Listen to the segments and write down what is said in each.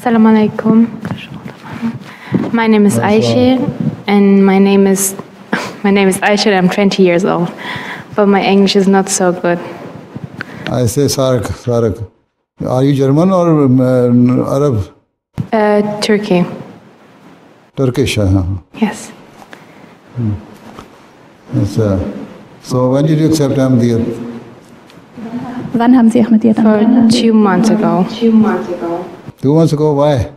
Assalamu alaikum. My name is Aisha, and my name is Aisha, and I'm 20 years old, but my English is not so good. I say Sarak. Are you German or Arab? Turkey. Turkish, Yes. So when did you accept Ahmadiyya? Wann haben Sie Ahmadiyya angenommen? 2 months ago. 2 months ago, why?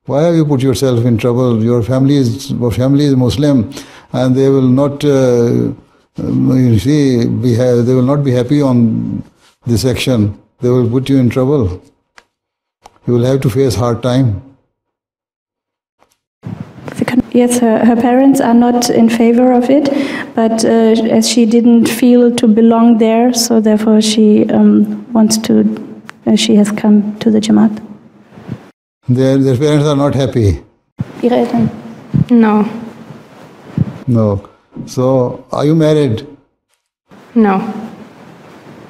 Why have you put yourself in trouble? Your family is Muslim, and they will not, they will not be happy on this action. They will put you in trouble. You will have to face hard time. Yes, her parents are not in favor of it, but as she didn't feel to belong there, so therefore she she has come to the Jamaat. Their parents are not happy. Ihre Eltern? No. No. So, are you married? No.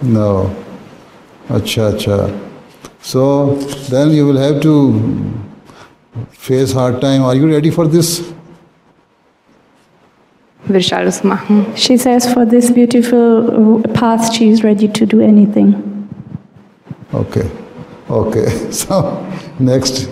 No. Acha. So, then you will have to face hard time. Are you ready for this? Würde ich alles machen. She says for this beautiful path she is ready to do anything. Okay. So, next.